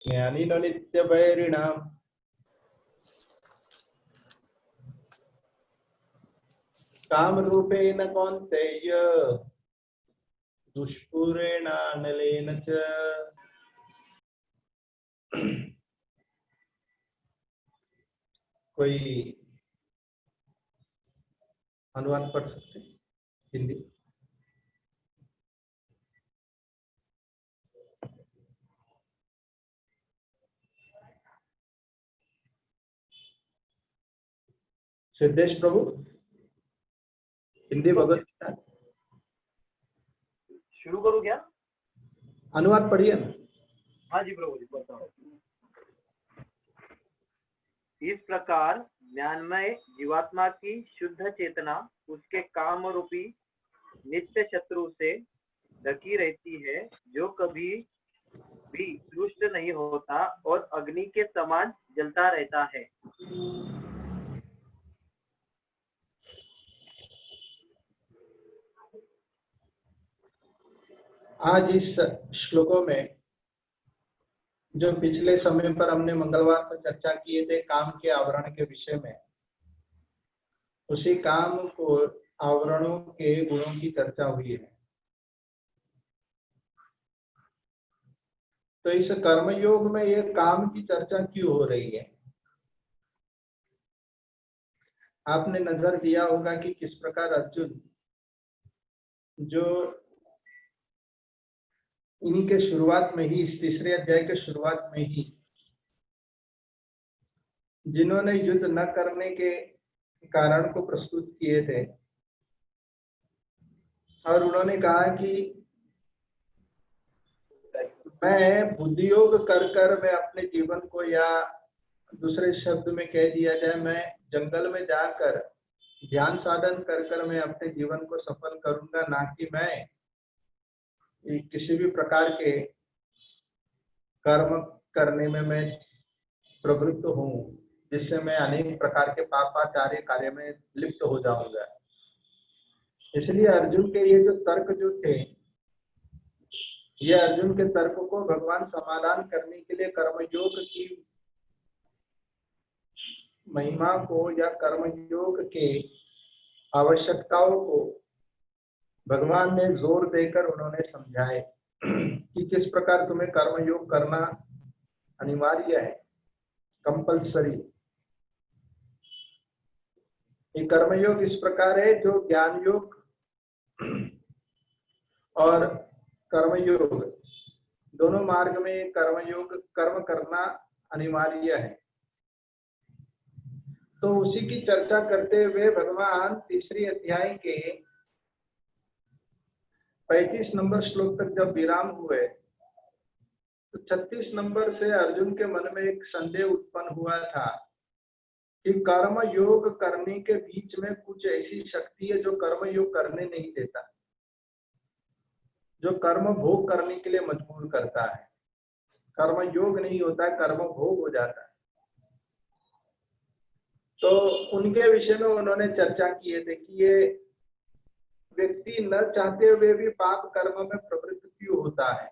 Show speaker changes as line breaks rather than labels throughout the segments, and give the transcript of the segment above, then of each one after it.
ज्ञानिनो नित्यवैरिणां कामरूपेण कौन्तेय दुष्पूरेणानलेन च। कोई अनुवाद पढ़ सकते हिंदी? सिद्धेश प्रभु, हिंदी भगवत गीता
शुरू करूं क्या?
अनुवाद पढ़िए ना।
हाँ जी प्रभु जी, बताओ। इस प्रकार ज्ञानमय जीवात्मा की शुद्ध चेतना उसके काम रूपी नित्य शत्रु से ढकी रहती है, जो कभी भी रुष्ट नहीं होता और अग्नि के समान जलता रहता है।
आज इस श्लोकों में जो पिछले समय पर हमने मंगलवार को चर्चा किए थे काम के आवरण के विषय में, उसी काम को आवरणों के गुणों की चर्चा हुई है। तो इस कर्मयोग में ये काम की चर्चा क्यों हो रही है? आपने नजर दिया होगा कि किस प्रकार अर्जुन जो इन्हीं के शुरुआत में ही, इस तीसरे अध्याय के शुरुआत में ही जिन्होंने युद्ध न करने के कारण को प्रस्तुत किए थे और उन्होंने कहा कि मैं बुद्धियोग कर मैं अपने जीवन को, या दूसरे शब्द में कह दिया जाए, मैं जंगल में जाकर ध्यान साधन कर मैं अपने जीवन को सफल करूंगा, ना कि मैं किसी भी प्रकार के कर्म करने में मैं प्रवृत्त हूँ जिससे मैं अनेक प्रकार के पापाचार्य कार्य में लिप्त हो जाऊंगा। इसलिए अर्जुन के ये जो तर्क जो थे, ये अर्जुन के तर्क को भगवान समाधान करने के लिए कर्मयोग की महिमा को या कर्मयोग के आवश्यकताओं को भगवान ने जोर देकर उन्होंने समझाए कि किस प्रकार तुम्हें कर्मयोग करना अनिवार्य है, कंपल्सरी। ये कर्मयोग इस प्रकार है जो ज्ञान योग और कर्मयोग दोनों मार्ग में कर्मयोग कर्म करना अनिवार्य है। तो उसी की चर्चा करते हुए भगवान तीसरी अध्याय के 35 नंबर श्लोक तक जब विराम हुए तो 36 नंबर से अर्जुन के मन में एक संदेह उत्पन्न हुआ था कि कर्म योग करने के बीच में कुछ ऐसी शक्ति है जो कर्म योग करने नहीं देता, जो कर्म भोग करने के लिए मजबूर करता है। कर्म योग नहीं होता, कर्म भोग हो जाता है। तो उनके विषय में उन्होंने चर्चा किए थे कि ये व्यक्ति न चाहते हुए भी पाप कर्म में प्रवृत्त क्यों होता है,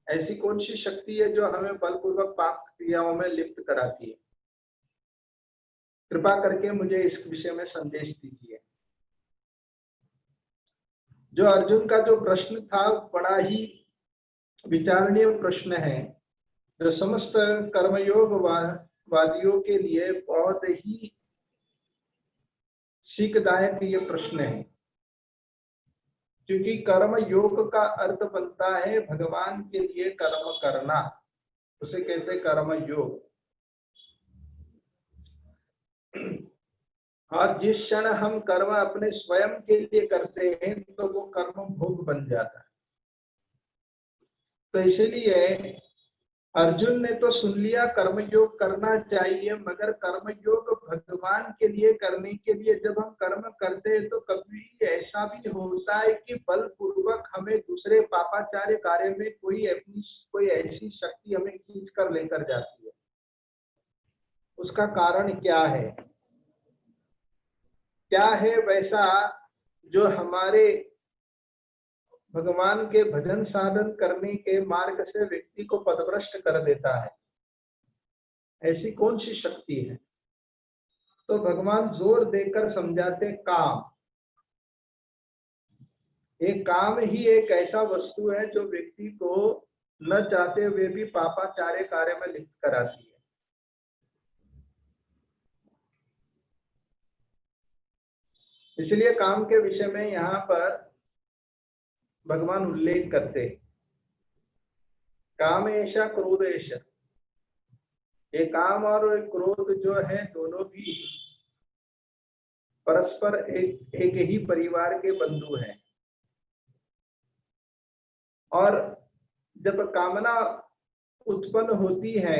ऐसी कौन सी शक्ति है जो हमें बलपूर्वक पाप क्रियाओं में लिप्त कराती है। कृपा करके मुझे इस विषय में संदेश दीजिए। जो अर्जुन का जो प्रश्न था बड़ा ही विचारणीय प्रश्न है, जो समस्त कर्मयोग वादियों के लिए बहुत ही सीखदायक ये प्रश्न है, क्योंकि कर्म योग का अर्थ बनता है भगवान के लिए कर्म करना, उसे कहते कर्म योग। और जिस क्षण हम कर्म अपने स्वयं के लिए करते हैं तो वो कर्म भोग बन जाता है। तो इसीलिए अर्जुन ने तो सुन लिया कर्मयोग करना चाहिए, मगर कर्मयोग भगवान के लिए करने के लिए जब हम कर्म करते हैं तो कभी ऐसा भी होता है कि बलपूर्वक हमें दूसरे पापाचार्य कार्य में कोई ऐसी शक्ति हमें खींच कर लेकर जाती है। उसका कारण क्या है? क्या है वैसा जो हमारे भगवान के भजन साधन करने के मार्ग से व्यक्ति को पथभ्रष्ट कर देता है। ऐसी कौन सी शक्ति है? तो भगवान जोर देकर समझाते काम। एक काम ही एक ऐसा वस्तु है जो व्यक्ति को न चाहते हुए भी पापाचार्य कार्य में लिप्त कराती है। इसलिए काम के विषय में यहाँ पर भगवान उल्लेख करते, कामेशा क्रोधेश। ये काम और क्रोध जो है दोनों भी परस्पर एक ही परिवार के बंधु हैं। और जब कामना उत्पन्न होती है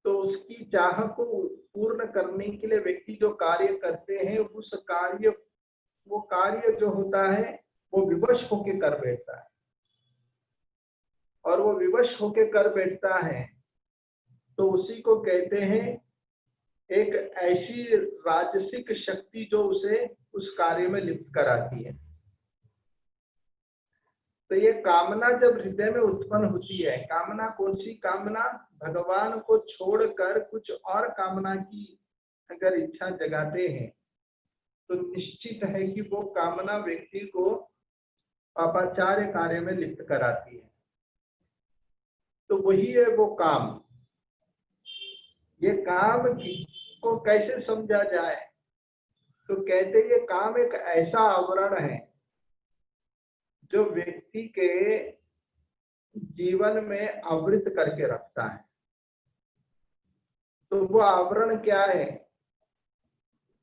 तो उसकी चाह को पूर्ण करने के लिए व्यक्ति जो कार्य करते हैं वो कार्य जो होता है वो विवश होके कर बैठता है। और वो विवश होके कर बैठता है तो उसी को कहते हैं एक ऐसी राजसिक शक्ति जो उसे उस कार्य में लिप्त कराती है। तो ये कामना जब हृदय में उत्पन्न होती है, कामना कौन सी कामना? भगवान को छोड़कर कुछ और कामना की अगर इच्छा जगाते हैं तो निश्चित है कि वो कामना व्यक्ति को पापाचार्य कार्य में लिप्त कराती है। तो वही है वो काम। ये काम को कैसे समझा जाए? तो कहते ये काम एक ऐसा आवरण है जो व्यक्ति के जीवन में आवृत करके रखता है। तो वो आवरण क्या है?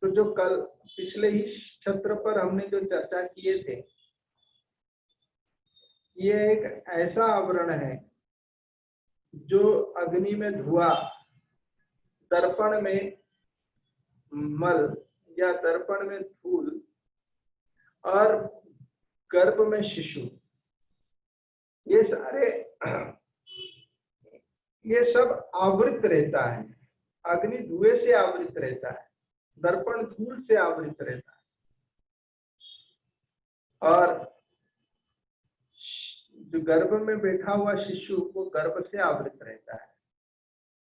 तो जो कल पिछले ही सत्र पर हमने जो चर्चा किए थे, ये एक ऐसा आवरण है जो अग्नि में धुआं, दर्पण में मल या दर्पण में धूल और गर्भ में शिशु, ये सारे ये सब आवृत रहता है। अग्नि धुएं से आवृत रहता है, दर्पण धूल से आवृत रहता है और जो गर्भ में बैठा हुआ शिशु वो गर्भ से आवृत रहता है।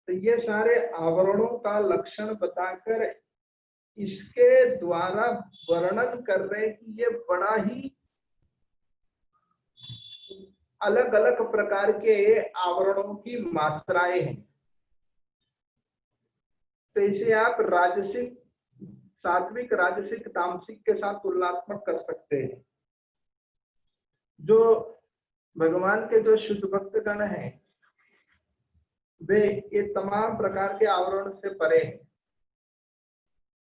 तो ये सारे आवरणों का लक्षण बताकर इसके द्वारा वर्णन कर रहे कि ये बड़ा ही अलग अलग प्रकार के आवरणों की मात्राएं हैं। तो इसे आप राजसिक, सात्विक, राजसिक, तामसिक के साथ तुलनात्मक कर सकते हैं। जो भगवान के जो शुद्ध भक्तगण हैं वे ये तमाम प्रकार के आवरण से परे हैं,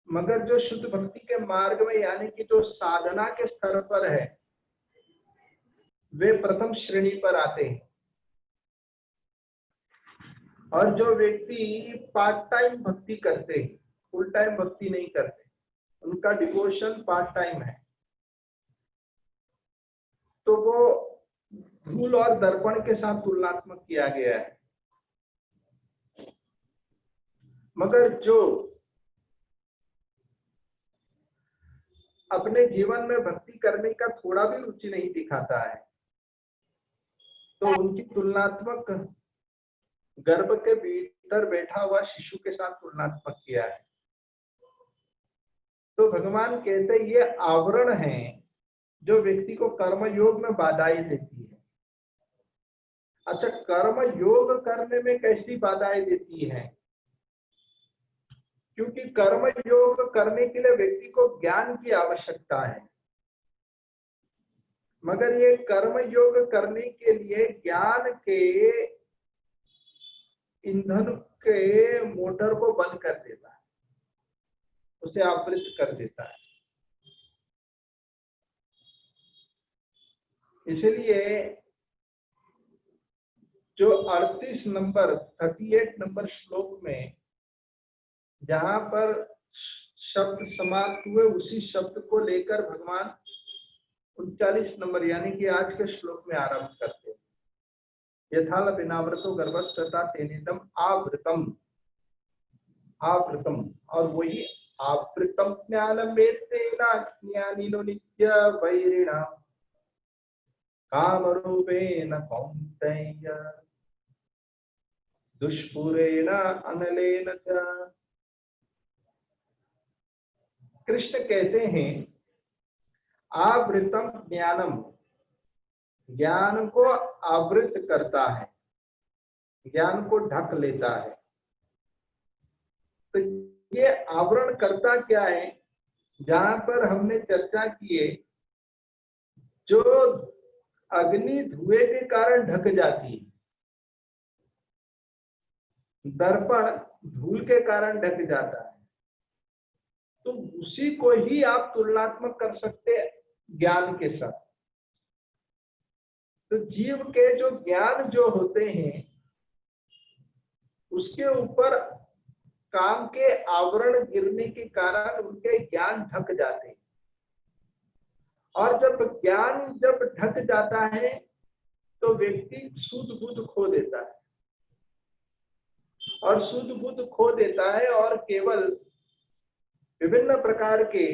मगर जो शुद्ध भक्ति के मार्ग में यानी कि जो साधना के स्तर पर है वे प्रथम श्रेणी पर आते हैं। और जो व्यक्ति पार्ट टाइम भक्ति करते हैं, फुल टाइम भक्ति नहीं करते, उनका डिवोशन पार्ट टाइम है, तो वो धूल और दर्पण के साथ तुलनात्मक किया गया है। मगर जो अपने जीवन में भक्ति करने का थोड़ा भी रुचि नहीं दिखाता है तो उनकी तुलनात्मक गर्भ के भीतर बैठा हुआ शिशु के साथ तुलनात्मक किया है। तो भगवान कहते ये आवरण है जो व्यक्ति को कर्म योग में बाधाएं देती है। अच्छा, कर्म योग करने में कैसी बाधाएं देती है? क्योंकि कर्म योग करने के लिए व्यक्ति को ज्ञान की आवश्यकता है, मगर ये कर्म योग करने के लिए ज्ञान के ईंधन के मोटर को बंद कर देता है, उसे आवृत कर देता है। इसलिए जो 38 नंबर श्लोक में जहां पर शब्द समाप्त हुए उसी शब्द को लेकर भगवान 39 नंबर यानी कि आज के श्लोक में आरंभ करते हैं। यथा बिनावृतो गर्भस्तथा तेनेदम आवृतम, आवृतम, और वही आवृतम ज्ञानम वेत्तेन ज्ञानिनो नित्य वैरिणा कामरूपेण कौन्तेय दुष्पूरेण अनलेन च। कृष्ण कहते हैं आवृतम ज्ञानम, ज्ञान को आवृत करता है, ज्ञान को ढक लेता है। तो ये आवरण करता क्या है? जहां पर हमने चर्चा की है, जो अग्नि धुएं के कारण ढक जाती है, दर्पण धूल के कारण ढक जाता है, तो उसी को ही आप तुलनात्मक कर सकते हैं ज्ञान के साथ। तो जीव के जो ज्ञान जो होते हैं उसके ऊपर काम के आवरण गिरने के कारण उनके ज्ञान ढक जाते हैं, और जब ज्ञान जब ढक जाता है तो व्यक्ति शुद्ध बुद्ध खो देता है, और शुद्ध बुद्ध खो देता है और केवल विभिन्न प्रकार के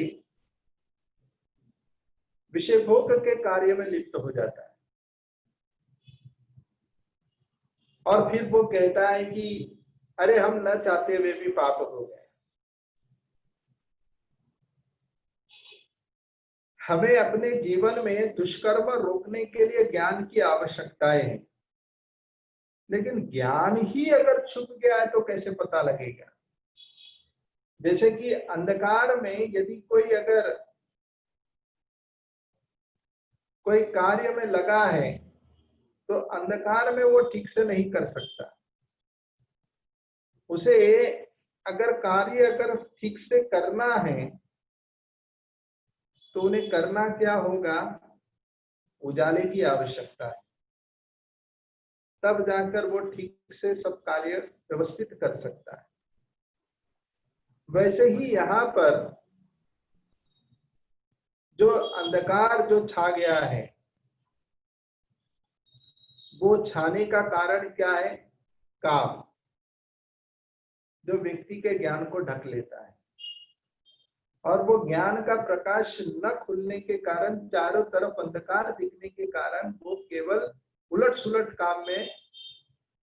विषय भोग के कार्य में लिप्त हो जाता है। और फिर वो कहता है कि अरे हम न चाहते हुए भी पाप हो गए। हमें अपने जीवन में दुष्कर्म रोकने के लिए ज्ञान की आवश्यकताएं है, लेकिन ज्ञान ही अगर छुप गया है तो कैसे पता लगेगा? जैसे कि अंधकार में यदि कोई अगर कोई कार्य में लगा है तो अंधकार में वो ठीक से नहीं कर सकता। उसे अगर कार्य अगर ठीक से करना है तो उन्हें करना क्या होगा? उजाले की आवश्यकता है, तब जाकर वो ठीक से सब कार्य व्यवस्थित कर सकता है। वैसे ही यहाँ पर जो अंधकार जो छा गया है, वो छाने का कारण क्या है? काम, जो व्यक्ति के ज्ञान को ढक लेता है, और वो ज्ञान का प्रकाश न खुलने के कारण, चारों तरफ अंधकार दिखने के कारण वो केवल उलट सुलट काम में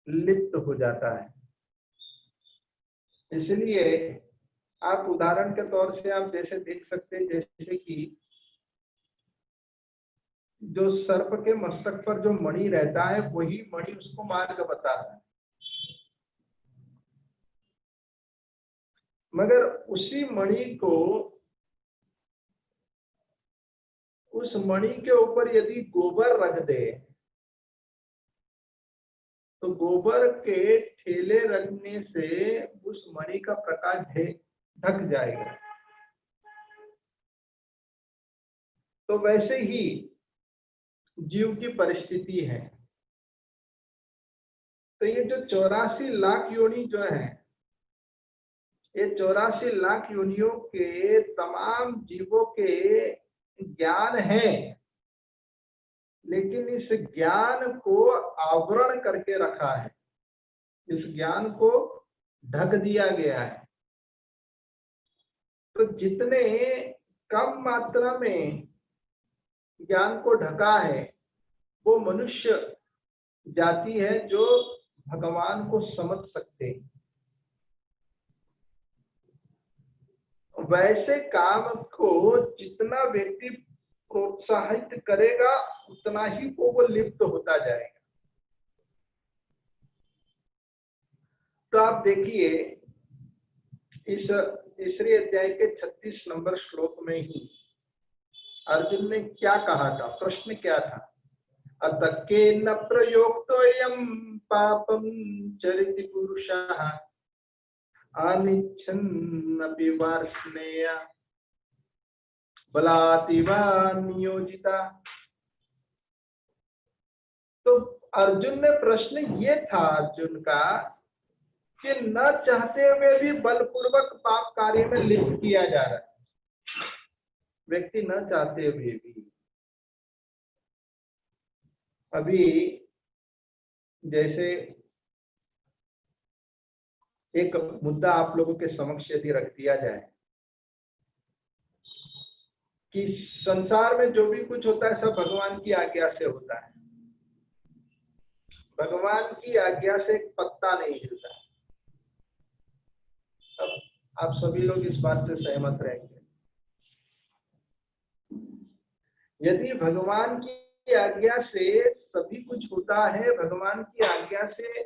लिप्त हो जाता है। इसलिए आप उदाहरण के तौर से आप जैसे देख सकते हैं, जैसे कि जो सर्प के मस्तक पर जो मणि रहता है वही मणि उसको मार्ग बताता है, मगर उसी मणि को, उस मणि के ऊपर यदि गोबर रख दे तो गोबर के ठेले रखने से उस मणि का प्रकाश ढक जाएगा। तो वैसे ही जीव की परिस्थिति है। तो ये जो 84 लाख योनि जो है, ये 84 लाख योनियों के तमाम जीवों के ज्ञान है, लेकिन इस ज्ञान को आवरण करके रखा है, इस ज्ञान को ढक दिया गया है। तो जितने कम मात्रा में ज्ञान को ढका है वो मनुष्य जाति है जो भगवान को समझ सकते हैं। वैसे काम को जितना व्यक्ति प्रोत्साहित करेगा उतना ही वो लिप्त होता जाएगा। तो आप देखिए इस तीसरे अध्याय के 36 नंबर श्लोक में ही अर्जुन ने क्या कहा था? प्रश्न क्या था? अतके न प्रयोक्तोयम पापम चरिति पुरुषः अनिच्छन्नपि वार्ष्णेय बलातिवा नियोजिता। तो अर्जुन ने प्रश्न ये था अर्जुन का कि न चाहते हुए भी बलपूर्वक पाप कार्य में लिप्त किया जा रहा है। व्यक्ति न चाहते हुए भी, अभी जैसे एक मुद्दा आप लोगों के समक्ष यदि रख दिया जाए कि संसार में जो भी कुछ होता है सब भगवान की आज्ञा से होता है। भगवान की आज्ञा से एक पत्ता नहीं हिलता। अब आप सभी लोग इस बात से सहमत रहेंगे। यदि भगवान की आज्ञा से सभी कुछ होता है, भगवान की आज्ञा से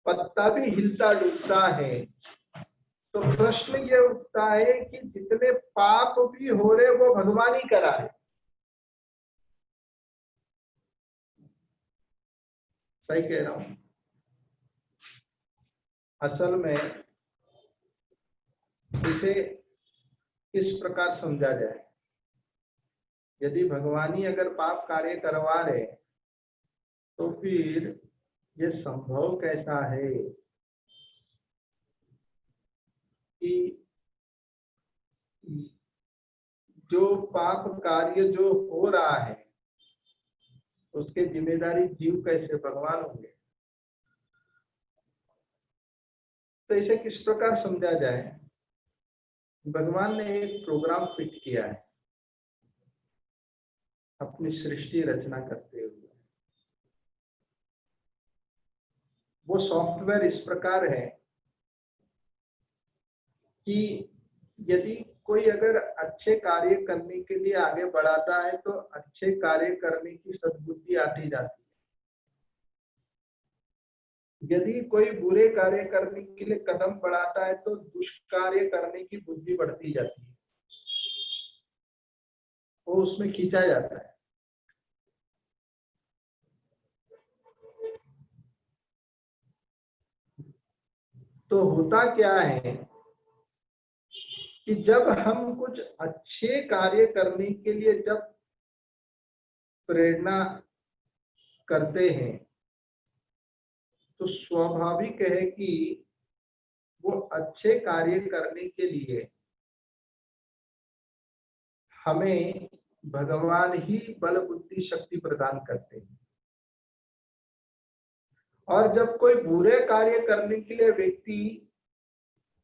पत्ता भी हिलता डूबता है, तो प्रश्न ये उठता है कि जितने पाप भी हो रहे वो भगवान ही करा है। सही कह रहा हूं? असल में इसे इस प्रकार समझा जाए, यदि भगवान ही अगर पाप कार्य करवा रहे तो फिर ये संभव कैसा है कि जो पाप कार्य जो हो रहा है उसके जिम्मेदारी जीव कैसे भगवान होंगे? तो इसे किस प्रकार समझा जाए? भगवान ने एक प्रोग्राम फिट किया है अपनी सृष्टि रचना करते हुए। वो सॉफ्टवेयर इस प्रकार है कि यदि कोई अगर अच्छे कार्य करने के लिए आगे बढ़ाता है तो अच्छे कार्य करने की सद्बुद्धि आती जाती है। यदि कोई बुरे कार्य करने के लिए कदम बढ़ाता है तो दुष्कार्य करने की बुद्धि बढ़ती जाती है, वो उसमें खींचा जाता है। तो होता क्या है कि जब हम कुछ अच्छे कार्य करने के लिए जब प्रेरणा करते हैं तो स्वाभाविक है कि वो अच्छे कार्य करने के लिए हमें भगवान ही बल बुद्धि शक्ति प्रदान करते हैं। और जब कोई बुरे कार्य करने के लिए व्यक्ति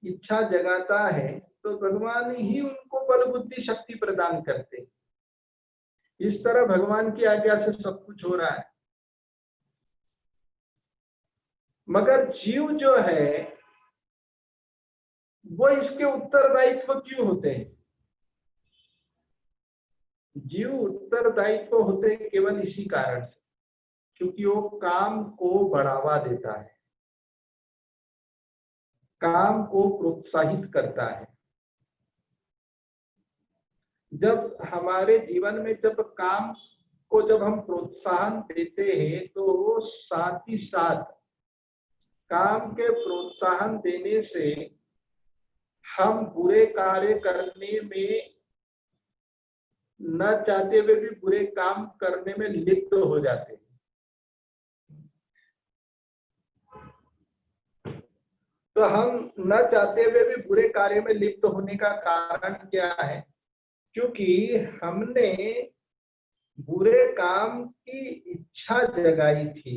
इच्छा जगाता है तो भगवान ही उनको बल बुद्धि शक्ति प्रदान करते हैं। इस तरह भगवान की आज्ञा से सब कुछ हो रहा है। मगर जीव जो है वो इसके उत्तरदायित्व क्यों होते हैं? जीव उत्तरदायित्व होते हैं केवल इसी कारण से, क्योंकि वो काम को बढ़ावा देता है, काम को प्रोत्साहित करता है। जब हमारे जीवन में जब काम को जब हम प्रोत्साहन देते हैं तो वो साथ ही साथ काम के प्रोत्साहन देने से हम बुरे कार्य करने में न चाहते हुए भी बुरे काम करने में लिप्त हो जाते हैं। तो हम न चाहते हुए भी बुरे कार्य में लिप्त होने का कारण क्या है? क्योंकि हमने बुरे काम की इच्छा जगाई थी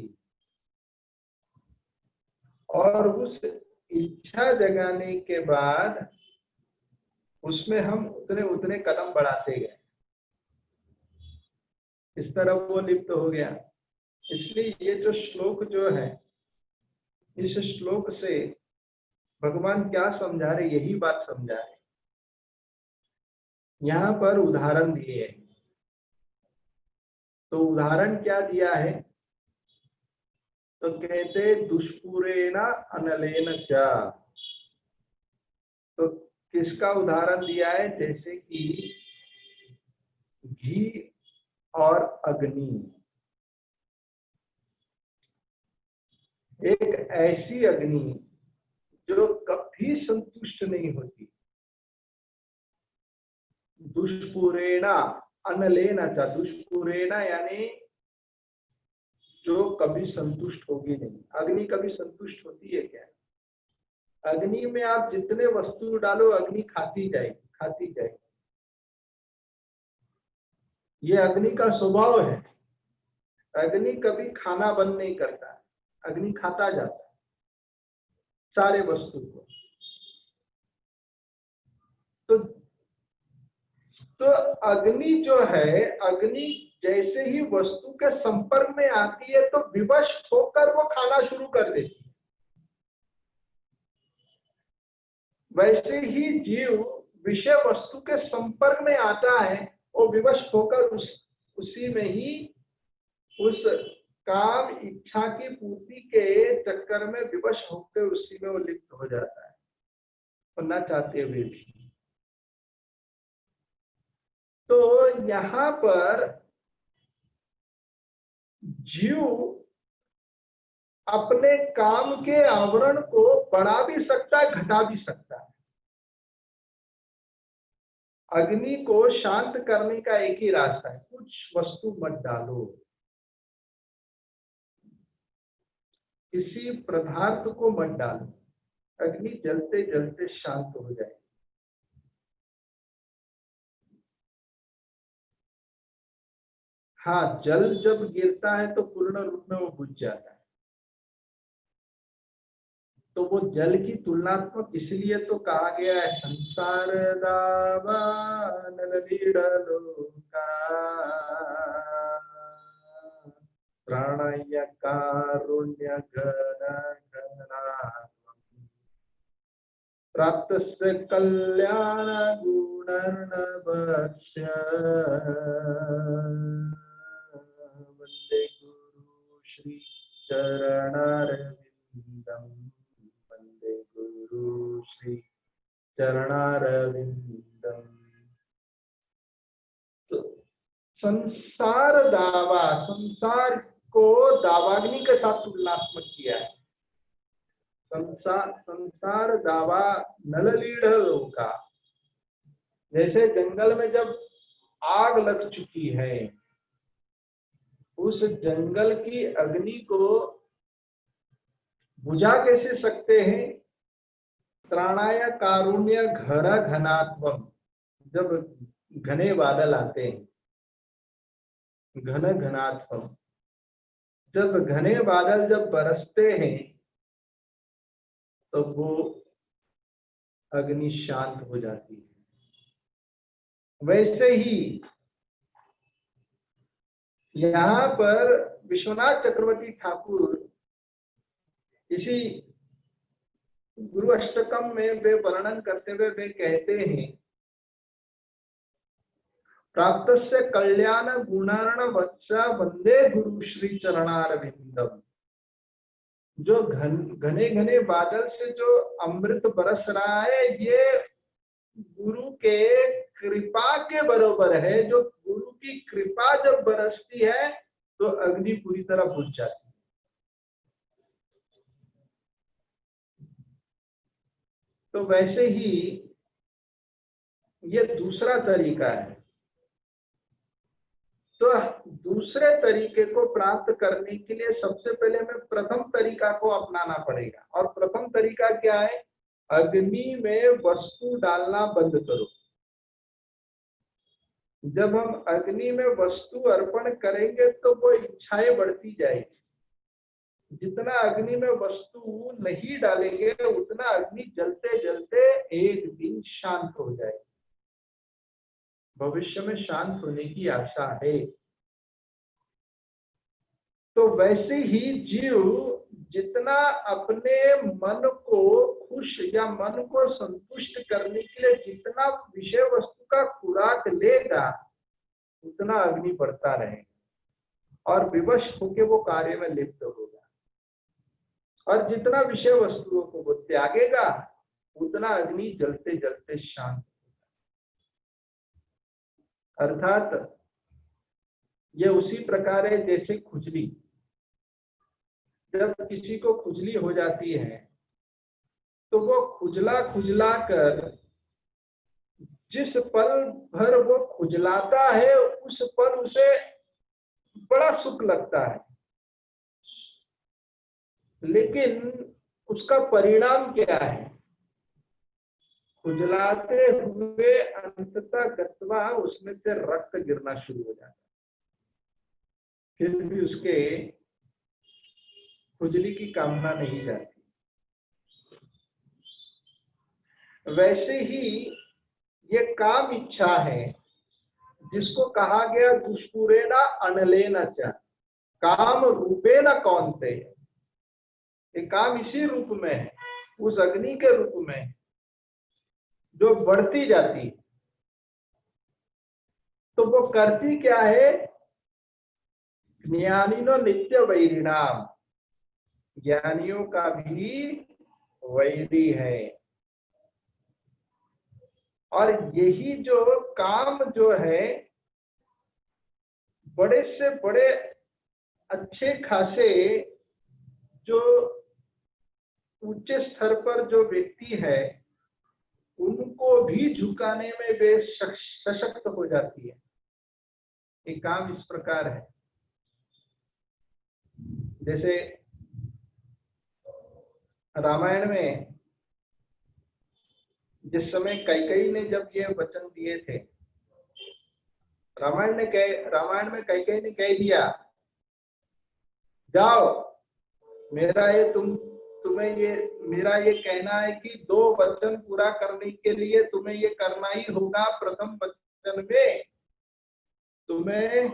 और उस इच्छा जगाने के बाद उसमें हम उतने उतने कदम बढ़ाते गए, इस तरह वो लिप्त हो गया। इसलिए ये जो श्लोक जो है, इस श्लोक से भगवान क्या समझा रहे, यही बात समझा रहे। यहाँ पर उदाहरण दिए हैं, तो उदाहरण क्या दिया है? तो कहते दुष्पूरेण अनलेन च। तो किसका उदाहरण दिया है? जैसे कि घी और अग्नि। एक ऐसी अग्नि जो कभी संतुष्ट नहीं होती। दुष्पूरेण अनलेन च, दुष्पूरेण यानी जो कभी संतुष्ट होगी नहीं। अग्नि कभी संतुष्ट होती है क्या? अग्नि में आप जितने वस्तु डालो अग्नि खाती जाएगी, खाती जाएगी। ये अग्नि का स्वभाव है। अग्नि कभी खाना बंद नहीं करता, अग्नि खाता जाता है सारे वस्तु को। तो अग्नि जो है, अग्नि जैसे ही वस्तु के संपर्क में आती है तो विवश होकर वो खाना शुरू कर देती है। वैसे ही जीव विषय वस्तु के संपर्क में आता है और विवश होकर उसी में ही उस काम इच्छा की पूर्ति के चक्कर में विवश होकर उसी में वो लिप्त हो जाता है और न चाहते हुए भी। तो यहाँ पर जीव अपने काम के आवरण को बढ़ा भी सकता है, घटा भी सकता है। अग्नि को शांत करने का एक ही रास्ता है, कुछ वस्तु मत डालो, किसी पदार्थ को मत डालो, अग्नि जलते जलते शांत हो जाए। हाँ, जल जब गिरता है तो पूर्ण रूप में वो बुझ जाता है। तो वो जल की तुलनात्मक इसलिए तो कहा गया है, संसार दावानल लीडलोका प्राणय कारुण्य प्राप्त से कल्याण गुणर्नवस्य वंदे गुरु श्री चरणारविंदम, वंदे गुरु श्री चरणारविंदम। तो संसार दावा, संसार को दावाग्नि के साथ तुलनात्मक किया है। संसार दावा नललीढ़ लोका, जैसे जंगल में जब आग लग चुकी है, उस जंगल की अग्नि को बुझा कैसे सकते हैं? त्राणाय कारुण्य घर घनात्वम, जब घने बादल आते हैं, घन घनात्वम, जब घने बादल जब बरसते हैं तो वो अग्नि शांत हो जाती है। वैसे ही यहाँ पर विश्वनाथ चक्रवर्ती ठाकुर इसी गुरु अष्टकम में वे वर्णन करते हुए वे कहते हैं, प्राप्त से कल्याण गुणार्ण वत्सा वंदे गुरु श्री चरणारविंदम। जो घने घने बादल से जो अमृत बरस रहा है, ये गुरु के कृपा के बरोबर है। जो गुरु की कृपा जब बरसती है तो अग्नि पूरी तरह बुझ जाती है। तो वैसे ही ये दूसरा तरीका है। तो दूसरे तरीके को प्राप्त करने के लिए सबसे पहले हमें प्रथम तरीका को अपनाना पड़ेगा। और प्रथम तरीका क्या है? अग्नि में वस्तु डालना बंद करो। जब हम अग्नि में वस्तु अर्पण करेंगे तो वो इच्छाएं बढ़ती जाएगी। जितना अग्नि में वस्तु नहीं डालेंगे उतना अग्नि जलते जलते एक दिन शांत हो जाएगी। भविष्य में शांत होने की आशा है। तो वैसे ही जीव जितना अपने मन को खुश या मन को संतुष्ट करने के लिए जितना विषय वस्तु का खुराक लेगा उतना अग्नि बढ़ता रहेगा और विवश होकर वो कार्य में लिप्त होगा। और जितना विषय वस्तुओं को वो त्यागेगा उतना अग्नि जलते जलते शांत होगा। अर्थात ये उसी प्रकार है जैसे खुजली। जब किसी को खुजली हो जाती है तो वो खुजला खुजला कर जिस पल भर वो खुजलाता है उस पल उसे बड़ा सुख लगता है, लेकिन उसका परिणाम क्या है? खुजलाते हुए अंततः गत्वा उसमें से रक्त गिरना शुरू हो जाता है। फिर भी उसके खुजली की कामना नहीं जाती। वैसे ही ये काम इच्छा है, जिसको कहा गया दुष्पूरेण अनलेन च, काम रूपेण कौन्तेय, ये काम इसी रूप में है, उस अग्नि के रूप में है, जो बढ़ती जाती है। तो वो करती क्या है? ज्ञानिनो नित्य वैरिणाम, ज्ञानियों का भी वैरी है। और यही जो काम जो है, बड़े से बड़े अच्छे खासे जो ऊंचे स्तर पर जो व्यक्ति है, उनको भी झुकाने में वे सशक्त हो जाती है। ये काम इस प्रकार है। जैसे रामायण में जिस समय कैकेयी ने जब ये वचन दिए थे, रामायण में कैकेयी ने कह दिया, जाओ, मेरा ये कहना है कि 2 वचन पूरा करने के लिए तुम्हें ये करना ही होगा। प्रथम वचन में तुम्हें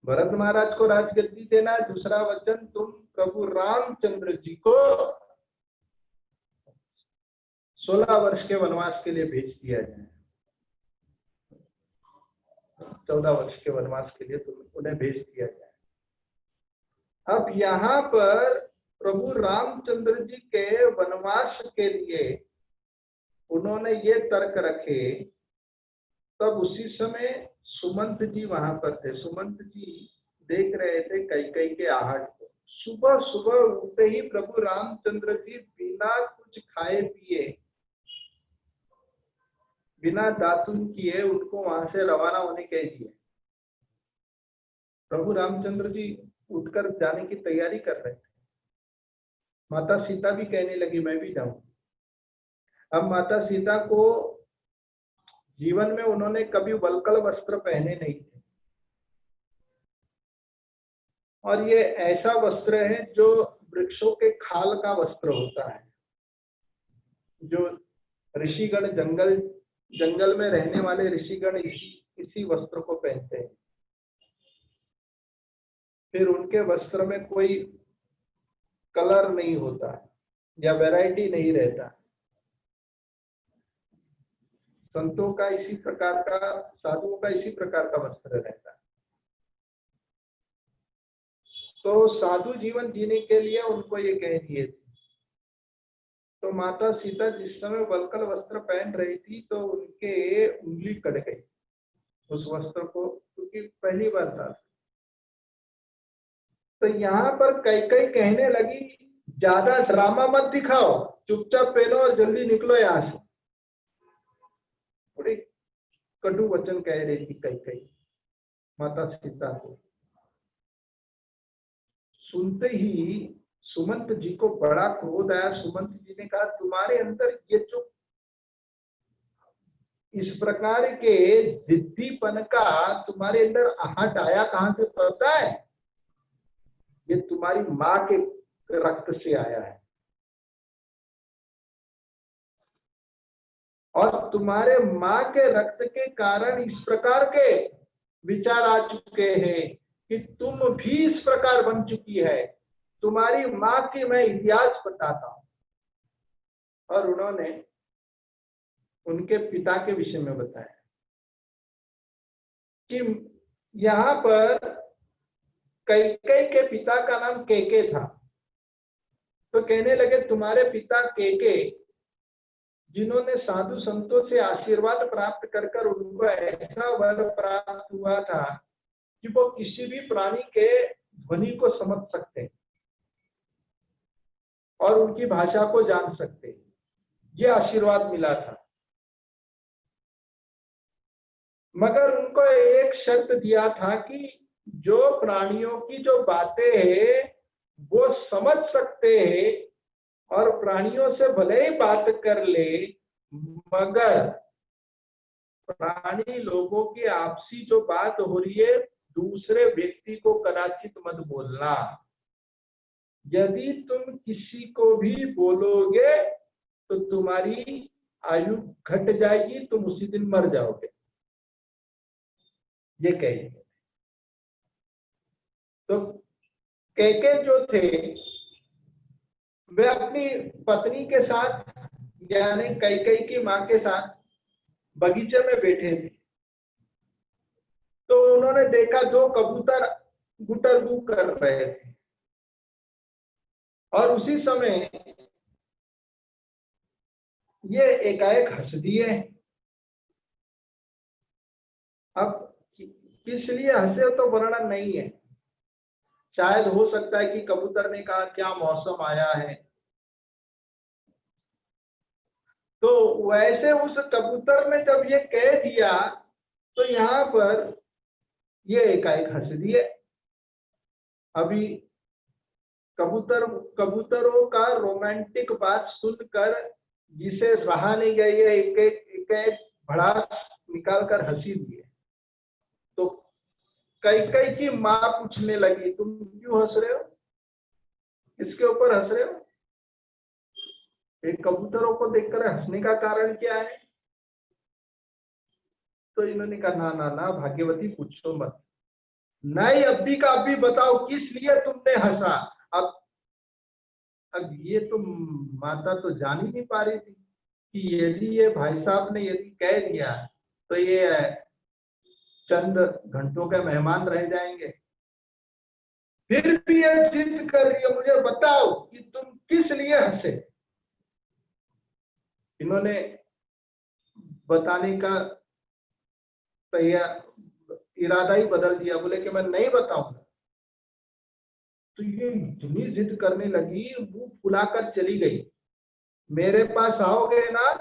भरत महाराज को राजगद्दी देना, दूसरा वचन तुम प्रभु रामचंद्र जी को 16 वर्ष के वनवास के लिए भेज दिया जाए, 14 वर्ष के वनवास के लिए उन्हें भेज दिया जाए। अब यहाँ पर प्रभु रामचंद्र जी के वनवास के लिए उन्होंने ये तर्क रखे। तब उसी समय सुमंत जी वहां पर थे। सुमंत जी देख रहे थे कैकेयी के आहट को। सुबह सुबह उठते ही प्रभु रामचंद्र जी बिना कुछ खाए पिए, बिना दातुन किए उनको वहां से रवाना होने कह दिए। प्रभु रामचंद्र जी उठकर जाने की तैयारी कर रहे थे। माता सीता भी कहने लगी मैं भी जाऊं। अब माता सीता को जीवन में उन्होंने कभी वल्कल वस्त्र पहने नहीं थे, और ये ऐसा वस्त्र है जो वृक्षों के खाल का वस्त्र होता है, जो ऋषिगण जंगल में रहने वाले ऋषिगण इसी वस्त्र को पहनते हैं। फिर उनके वस्त्र में कोई कलर नहीं होता या वैरायटी नहीं रहता। संतों का इसी प्रकार का, साधुओं का इसी प्रकार का वस्त्र रहता है। तो साधु जीवन जीने के लिए उनको ये कह दिए थे। तो माता सीता जिस समय वल्कल वस्त्र पहन रही थी, तो उनके उंगली कट गई उस वस्त्र को, क्योंकि पहली बार था। तो यहाँ पर कैकेयी कहने लगी, ज्यादा ड्रामा मत दिखाओ, चुपचाप पहनो और जल्दी निकलो यहाँ से। बड़ी कटु वचन कह रही थी कैकेयी माता सीता को। सुनते ही सुमंत जी को बड़ा क्रोध आया। सुमंत जी ने कहा, तुम्हारे अंदर ये जो इस प्रकार के जिद्दीपन का तुम्हारे अंदर आहट आया कहां से पता है? ये तुम्हारी माँ के रक्त से आया है, और तुम्हारे माँ के रक्त के कारण इस प्रकार के विचार आ चुके हैं कि तुम भी इस प्रकार बन चुकी है। तुम्हारी माँ की मैं इतिहास बताता हूं। और उन्होंने उनके पिता के विषय में बताया कि यहाँ पर कैकेयी के पिता का नाम केके था। तो कहने लगे, तुम्हारे पिता केके, जिन्होंने साधु संतों से आशीर्वाद प्राप्त कर कर उनको ऐसा वर प्राप्त हुआ था कि वो किसी भी प्राणी के ध्वनि को समझ सकते और उनकी भाषा को जान सकते, ये आशीर्वाद मिला था। मगर उनको एक शर्त दिया था कि जो प्राणियों की जो बातें हैं वो समझ सकते हैं, और प्राणियों से भले ही बात कर ले, मगर प्राणी लोगों की आपसी जो बात हो रही है दूसरे व्यक्ति को कदाचित मत बोलना। यदि तुम किसी को भी बोलोगे तो तुम्हारी आयु घट जाएगी, तुम उसी दिन मर जाओगे। ये कही। तो कैके जो थे वे अपनी पत्नी के साथ यानी कैकेयी की मां के साथ बगीचे में बैठे थे। तो उन्होंने देखा दो कबूतर गुटरगू कर रहे थे और उसी समय ये एकाएक हंस दिए। अब किस लिए हंसे तो वर्णन नहीं है। शायद हो सकता है कि कबूतर ने कहा क्या मौसम आया है। तो वैसे उस कबूतर ने जब ये कह दिया तो यहाँ पर ये एकाएक हंस दिए। अभी कबूतरों का रोमांटिक बात सुनकर जिसे रहा नहीं गया, ये एक भड़ास निकाल कर हंसी दिए। तो कैकेयी की मां पूछने लगी तुम क्यों हंस रहे हो, इसके ऊपर हंस रहे हो? एक कबूतरों को देखकर हंसने का कारण क्या है? तो इन्होंने कहा ना ना ना भाग्यवती पूछो मत, नहीं अभी का अभी बताओ किस लिए तुमने हंसा। अब ये तो माता तो जान ही नहीं पा रही थी कि यदि ये भाई साहब ने यदि कह दिया तो ये चंद घंटों के मेहमान रह जाएंगे। फिर भी ये जिद कर रही है मुझे बताओ कि तुम किस लिए हंसे। इन्होंने बताने का इरादा ही बदल दिया, बोले कि मैं नहीं बताऊंगा। तो ये इतनी जिद करने लगी, मुंह फुलाकर चली गई। मेरे पास आओगे ना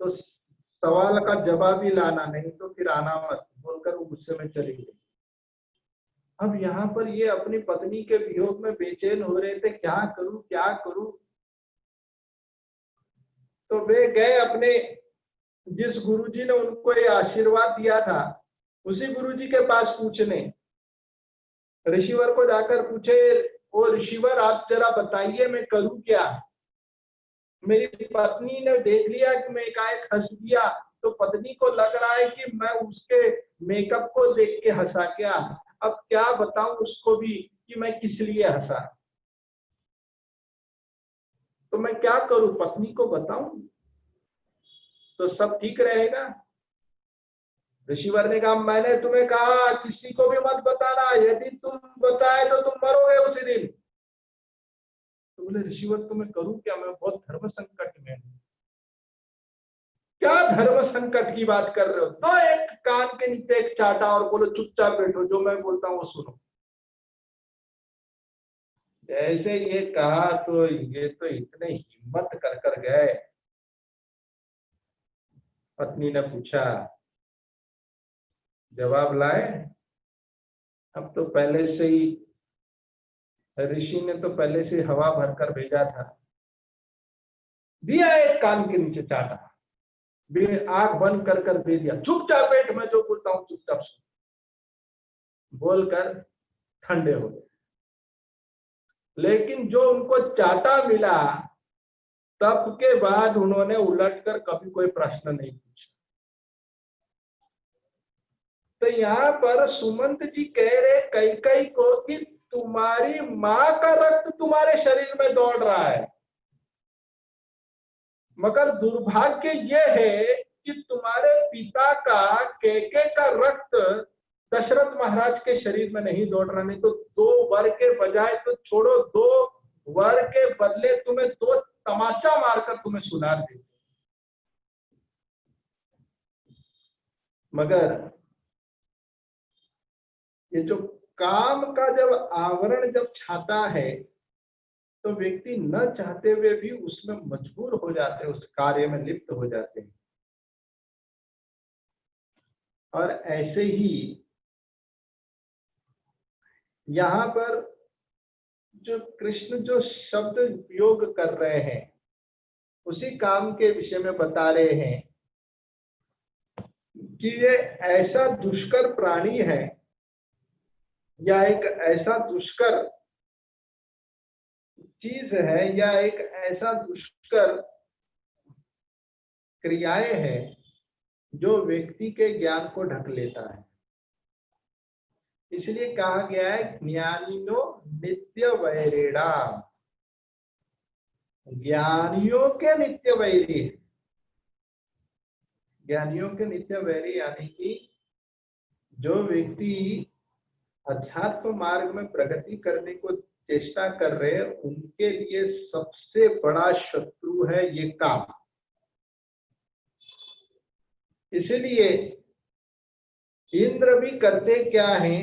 तो सवाल का जवाब ही लाना, नहीं तो फिर आना मत, बोलकर वो गुस्से में चली गई। अब यहाँ पर ये अपनी पत्नी के वियोग में बेचैन हो रहे थे, क्या करूं क्या करूं। तो वे गए अपने जिस गुरुजी ने उनको ये आशीर्वाद दिया था उसी गुरुजी के पास पूछने। ऋषिवर को जाकर पूछे, ओ ऋषिवर आप जरा बताइए मैं करूं क्या। मेरी पत्नी ने देख लिया कि मैं एकाएक हंस दिया, तो पत्नी को लग रहा है कि मैं उसके मेकअप को देख के हंसा क्या। अब क्या बताऊं उसको भी कि मैं किस लिए हंसा। तो मैं क्या करूं, पत्नी को बताऊं तो सब ठीक रहेगा। ऋषिवर ने कहा मैंने तुम्हें कहा किसी को भी मत बताना, यदि तुम बताए तो तुम मरोगे उसी दिन। तो बोले ऋषिवर तो मैं करूं क्या, मैं बहुत धर्म संकट में हूं। क्या धर्म संकट की बात कर रहे हो? तो एक कान के नीचे एक चाटा और बोलो चुपचाप बैठो, जो मैं बोलता हूं वो सुनो। जैसे ये कहा तो ये तो इतने हिम्मत कर गए। पत्नी ने पूछा, जवाब लाए? अब तो पहले से ही ऋषि ने तो पहले से हवा भरकर भेजा था। दिया एक कान के नीचे चाटा, आंख बंद कर दे दिया, चुपचाप बैठ, मैं जो बोलता हूँ चुपचाप सुन, बोलकर ठंडे हो गए। लेकिन जो उनको चाटा मिला तब के बाद उन्होंने उलटकर कभी कोई प्रश्न नहीं पूछा। तो यहाँ पर सुमंत जी कह रहे कैकेयी को कि तुम्हारी मां का रक्त तुम्हारे शरीर में दौड़ रहा है, मगर दुर्भाग्य ये है कि तुम्हारे पिता का कैके का रक्त दशरथ महाराज के शरीर में नहीं दौड़ रहा। नहीं तो 2 वर के बजाय तो छोड़ो, 2 वर के बदले तुम्हें 2 तमाचा मारकर तुम्हें सुधार दे। मगर ये जो काम का जब आवरण जब छाता है तो व्यक्ति न चाहते हुए भी उसमें मजबूर हो जाते हैं, उस कार्य में लिप्त हो जाते हैं। और ऐसे ही यहाँ पर जो कृष्ण जो शब्द उपयोग कर रहे हैं उसी काम के विषय में बता रहे हैं कि ये ऐसा दुष्कर प्राणी है या एक ऐसा दुष्कर चीज है या एक ऐसा दुष्कर क्रियाएं हैं जो व्यक्ति के ज्ञान को ढक लेता है। इसलिए कहा गया है ज्ञानिनो नित्य वैरिणाम, ज्ञानियों के नित्य वैरी है। ज्ञानियों के नित्य वैरी यानी कि जो व्यक्ति अध्यात्म मार्ग में प्रगति करने को चेष्टा कर रहे हैं, उनके लिए सबसे बड़ा शत्रु है ये काम। इसलिए इंद्र भी करते क्या हैं,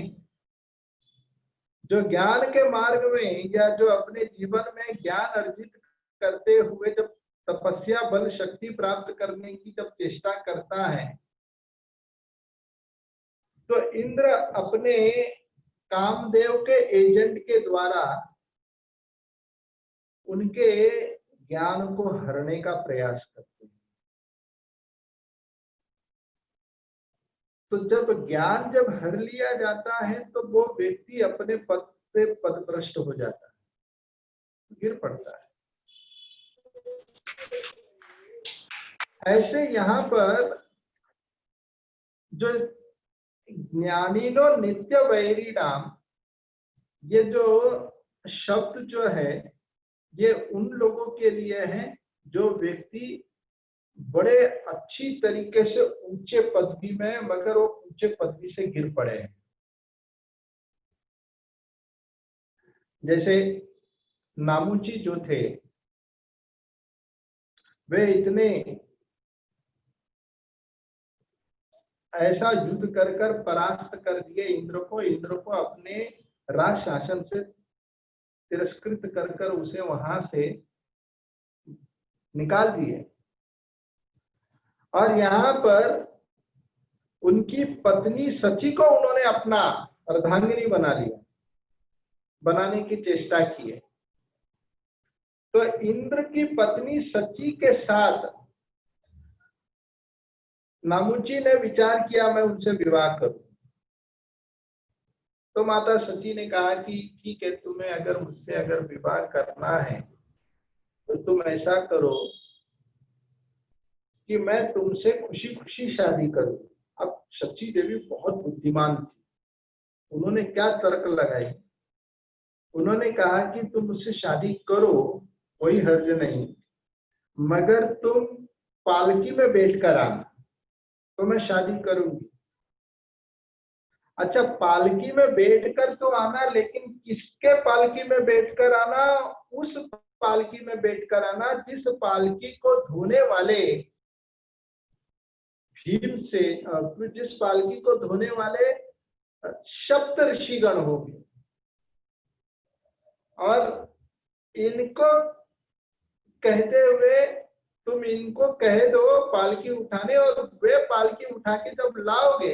जो ज्ञान के मार्ग में या जो अपने जीवन में ज्ञान अर्जित करते हुए जब तपस्या बल शक्ति प्राप्त करने की जब चेष्टा करता है, तो इंद्र अपने कामदेव के एजेंट के द्वारा उनके ज्ञान को हरने का प्रयास करते हैं। तो जब ज्ञान जब हर लिया जाता है तो वो व्यक्ति अपने पद से पदभ्रष्ट हो जाता है, गिर पड़ता है। ऐसे यहाँ पर जो ज्ञानीनो नित्य वैरी नाम, ये जो शब्द जो है ये उन लोगों के लिए है जो व्यक्ति बड़े अच्छी तरीके से ऊंचे पदवी में, मगर वो ऊंचे पदवी से गिर पड़े हैं। जैसे नामुची जो थे, वे इतने ऐसा युद्ध कर कर परास्त कर दिए इंद्र को अपने राज शासन से तिरस्कृत कर कर उसे वहां से निकाल दिए। और यहाँ पर उनकी पत्नी सची को उन्होंने अपना अर्धांगिनी बना लिया, बनाने की चेष्टा की है। तो इंद्र की पत्नी सची के साथ नामुची ने विचार किया मैं उनसे विवाह करूं। तो माता सची ने कहा कि ठीक है, तुम्हें अगर मुझसे अगर विवाह करना है तो तुम ऐसा करो कि मैं तुमसे खुशी खुशी शादी करूं। अब सची देवी बहुत बुद्धिमान थी, उन्होंने क्या तर्क लगाई, उन्होंने कहा कि तुम मुझसे शादी करो, कोई हर्ज नहीं, मगर तुम पालकी में बैठकर आना तो मैं शादी करूंगी। अच्छा, पालकी में बैठकर तो आना, लेकिन किसके पालकी में बैठकर आना? उस पालकी में बैठकर आना जिस पालकी को धोने वाले भीम से, जिस पालकी को धोने वाले सप्त ऋषिगण होंगे। और इनको कहते हुए तुम इनको कह दो पालकी उठाने, और वे पालकी उठा के जब लाओगे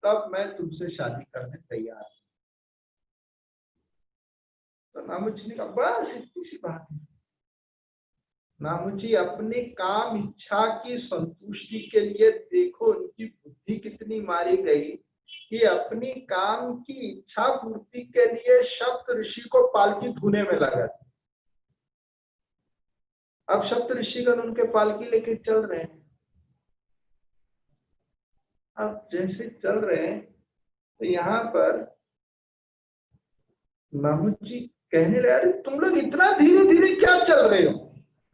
तब मैं तुमसे शादी करने तैयार हूं। तो नामुची ने कहा बस इतनी सी बात है। नामुची अपनी काम इच्छा की संतुष्टि के लिए, देखो उनकी बुद्धि कितनी मारी गई कि अपनी काम की इच्छा पूर्ति के लिए सप्त ऋषि को पालकी धोने में लगा। अब सप्त ऋषिगण उनके पालकी लेके चल रहे हैं। अब जैसे चल रहे हैं तो यहाँ पर नामुची कहने लगे अरे तुम लोग इतना धीरे धीरे क्या चल रहे हो?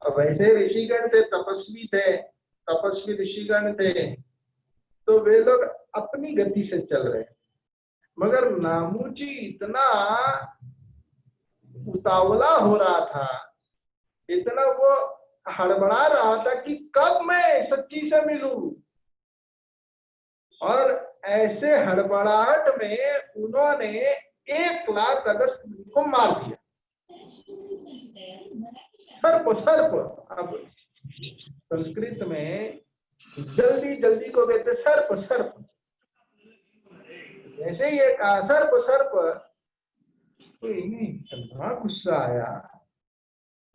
अब ऐसे ऋषिगण थे, तपस्वी ऋषिगण थे, तो वे लोग अपनी गति से चल रहे हैं। मगर नामुची इतना उतावला हो रहा था, इतना वो हड़बड़ा रहा था कि कब मैं सच्ची से मिलूं। और ऐसे हड़बड़ाहट में उन्होंने 1 लाख अगस्त को मार दिया, सर्प। अब संस्कृत में जल्दी जल्दी को कहते सर्प। जैसे ये कहा सर्प, तो इन्हें इतना गुस्सा आया,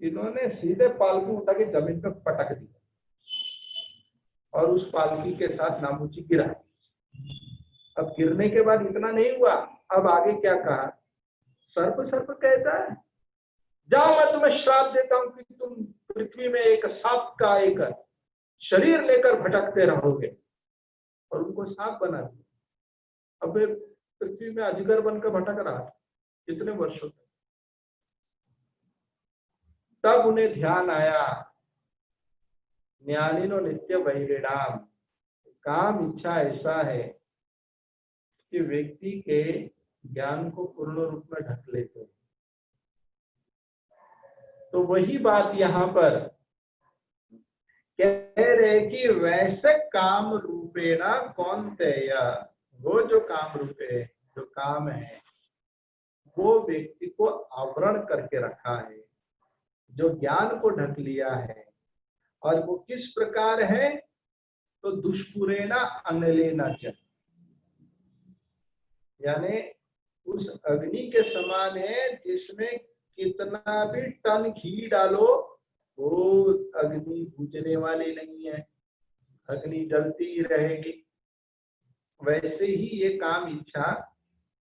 इन्होंने सीधे पालकी उठा के जमीन पे पटक दिया और उस पालकी के साथ नामुची गिरा। अब गिरने के बाद इतना नहीं हुआ, अब आगे क्या कहा? सर्प कहता है जाओ मैं तुम्हें श्राप देता हूं कि तुम पृथ्वी में एक सांप का एक शरीर लेकर भटकते रहोगे, और उनको सांप बना दिया। अब पृथ्वी में अजगर बनकर भटक रहा था कितने वर्षों तक। तब उन्हें ध्यान आया, ज्ञानिनो नित्य वैरिणाम, काम इच्छा ऐसा है कि व्यक्ति के ज्ञान को पूर्ण रूप में ढक लेते हैं। तो वही बात यहाँ पर कह रहे कि वैसे काम रूपेणा कौन्तेय, वो जो काम रूपे जो काम है वो व्यक्ति को आवरण करके रखा है, जो ज्ञान को ढक लिया है। और वो किस प्रकार है, तो दुष्पुरेणा अनलेना च, यानी उस अग्नि के समान है जिसमें कितना भी टन घी डालो वो अग्नि बुझने वाली नहीं है, अग्नि जलती ही रहेगी। वैसे ही ये काम इच्छा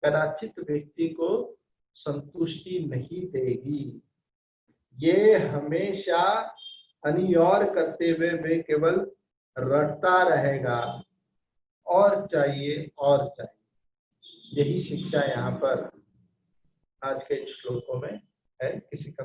कदाचित व्यक्ति को संतुष्टि नहीं देगी, ये हमेशा अनिऔर करते हुए वे केवल रटता रहेगा, और चाहिए और चाहिए। यही शिक्षा यहाँ पर आज के श्लोकों में है। किसी का